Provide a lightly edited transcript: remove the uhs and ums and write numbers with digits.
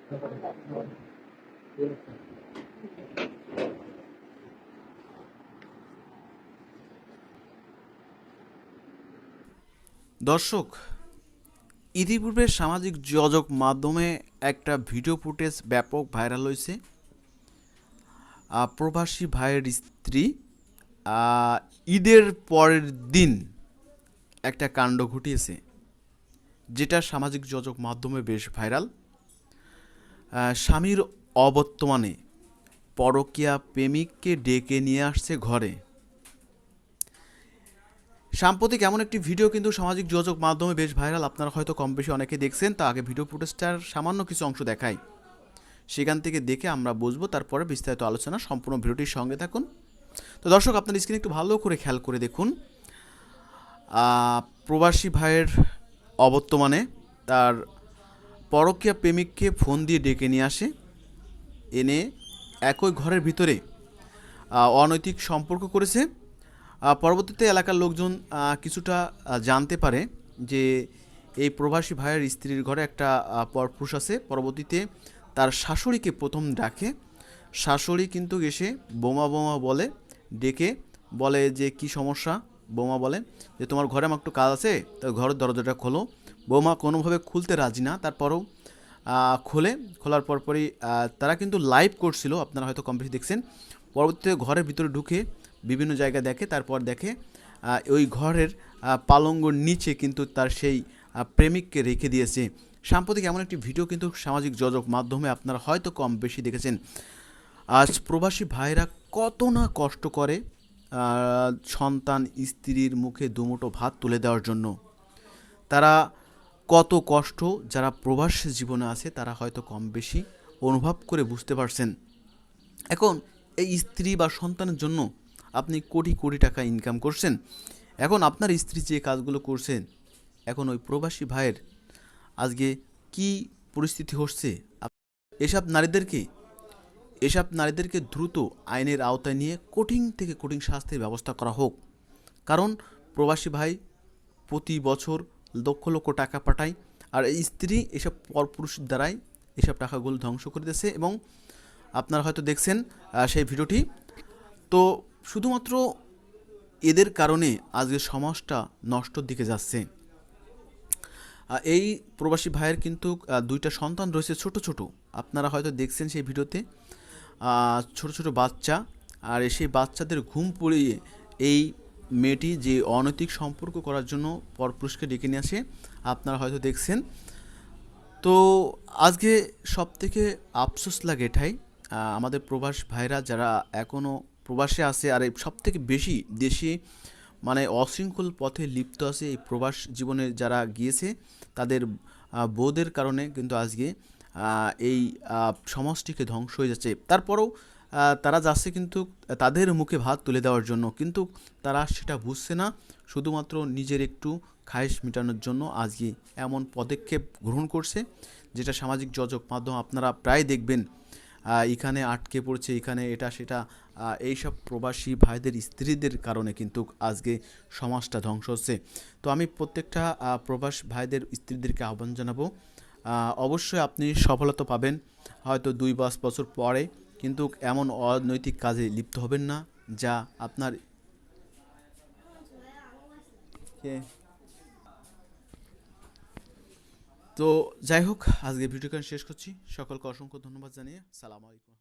দর্শক, ইতিপূর্বে সামাজিক যোগাযোগ মাধ্যমে একটা ভিডিও ফুটেজ ব্যাপক ভাইরাল হয়েছে। প্রবাসী ভাইয়ের স্ত্রী ঈদের পরের দিন একটা কাণ্ড ঘটিয়েছে, যেটা সামাজিক যোগাযোগ মাধ্যমে বেশ ভাইরাল। স্বামীর অবর্তমানে পরকীয়া প্রেমিককে ডেকে নিয়ে আসছে ঘরে। সাম্প্রতিক এমন একটি ভিডিও কিন্তু সামাজিক যোগাযোগ মাধ্যমে বেশ ভাইরাল, আপনারা হয়তো কম বেশি অনেকে দেখছেন। তা আগে ভিডিও ফুটেজটার সামান্য কিছু অংশ দেখাই, সেখান থেকে দেখে আমরা বুঝবো, তারপরে বিস্তারিত আলোচনা। সম্পূর্ণ ভিডিওটির সঙ্গে থাকুন। তো দর্শক, আপনার স্ক্রিনে একটু ভালো করে খেয়াল করে দেখুন। প্রবাসী ভাইয়ের অবর্তমানে তার পরকীয়া প্রেমিককে ফোন দিয়ে ডেকে নিয়ে আসে, এনে একই ঘরের ভিতরে অনৈতিক সম্পর্ক করেছে। পরবর্তীতে এলাকার লোকজন কিছুটা জানতে পারে যে এই প্রবাসী ভাইয়ের স্ত্রীর ঘরে একটা পরপুরুষ আছে। পরবর্তীতে তার শাশুড়িকে প্রথম ডাকে। শাশুড়ি কিন্তু এসে বোমা বোমা বলে, ডেকে বলে যে কি সমস্যা। বোমা বলে যে তোমার ঘরে আমার একটু কাজ আছে, তো ঘরের দরজাটা খোলো। বোমা কোনোভাবে খুলতে রাজি না, তারপরও খোলার পরপরই তারা কিন্তু লাইভ করছিল, আপনারা হয়তো কম বেশি দেখছেন। পরবর্তীতে ঘরের ভিতরে ঢুকে বিভিন্ন জায়গায় দেখে, তারপর দেখে ওই ঘরের পালঙ্গর নিচে কিন্তু তার সেই প্রেমিককে রেখে দিয়েছে। সাম্প্রতিক এমন একটি ভিডিও কিন্তু সামাজিক যোগাযোগ মাধ্যমে আপনারা হয়তো কম বেশি দেখেছেন। আজ প্রবাসী ভাইরা কত না কষ্ট করে সন্তান স্ত্রীর মুখে দুমুঠো ভাত তুলে দেওয়ার জন্য। তারা কত কষ্ট যারা প্রবাস জীবনে আছে তারা হয়তো কম বেশি অনুভব করে বুঝতে পারছেন। এখন এই স্ত্রী বা সন্তানের জন্য আপনি কোটি কোটি টাকা ইনকাম করছেন। এখন আপনার স্ত্রী যে কাজগুলো করছেন, এখন ওই প্রবাসী ভাইয়ের আজকে কি পরিস্থিতি হচ্ছে। এসব নারীদেরকে দ্রুত আইনের আওতায় নিয়ে কঠিন থেকে কঠিন শাস্তির ব্যবস্থা করা হোক। কারণ প্রবাসী ভাই প্রতি বছর লক্ষ লক্ষ টাকা পাঠায়, আর এই স্ত্রী এসব পরপুরুষের দ্বারাই এসব টাকাগুলো ধ্বংস করে দিয়েছে। এবং আপনারা হয়তো দেখছেন সেই ভিডিওটি। তো শুধুমাত্র এদের কারণে আজকে সমাজটা নষ্টর দিকে যাচ্ছে। এই প্রবাসী ভাইয়ের কিন্তু দুইটা সন্তান রয়েছে ছোট ছোট, আপনারা হয়তো দেখছেন সেই ভিডিওতে। ছোট ছোট বাচ্চা, আর সেই বাচ্চাদের ঘুম পড়িয়ে এই মেয়েটি যে অনৈতিক সম্পর্ক করার জন্য পরপুরুষকে ডেকে নিয়ে আসে, আপনারা হয়তো দেখছেন। তো আজকে সবথেকে আফসোস লাগে এটাই, আমাদের প্রবাস ভাইরা যারা এখনও প্রবাসে আছে, আর সবথেকে বেশি দেশে মানে অশৃঙ্খল পথে লিপ্ত আছে, এই প্রবাস জীবনে যারা গিয়েছে তাদের বউদের কারণে কিন্তু আজকে এই সমাজটিকে ধ্বংস হয়ে যাচ্ছে। তারপরেও তারা যাচ্ছে কিন্তু তাদের মুখে ভাত তুলে দেওয়ার জন্য, কিন্তু তারা সেটা বুঝছে না। শুধুমাত্র নিজের একটু খায়েশ মেটানোর জন্য আজকে এমন পদক্ষেপ গ্রহণ করছে, যেটা সামাজিক যোগাযোগ মাধ্যম আপনারা প্রায় দেখবেন। এখানে আটকে পড়ছে, এখানে এটা সেটা, এইসব প্রবাসী ভাইদের স্ত্রীদের কারণে কিন্তু আজকে সমাজটা ধ্বংস হচ্ছে। তো আমি প্রত্যেকটা প্রবাস ভাইদের স্ত্রীদেরকে আহ্বান জানাবো, অবশ্যই আপনি সফলতা পাবেন হয়তো 2-5 বছর পরে, কিন্তু এমন অনৈতিক কাজে লিপ্ত হবেন না যা আপনার তো যাই হোক, আজকে ভিডিওটা শেষ করছি। সকলকে অসংখ্য ধন্যবাদ জানিয়ে সালাম আলাইকুম।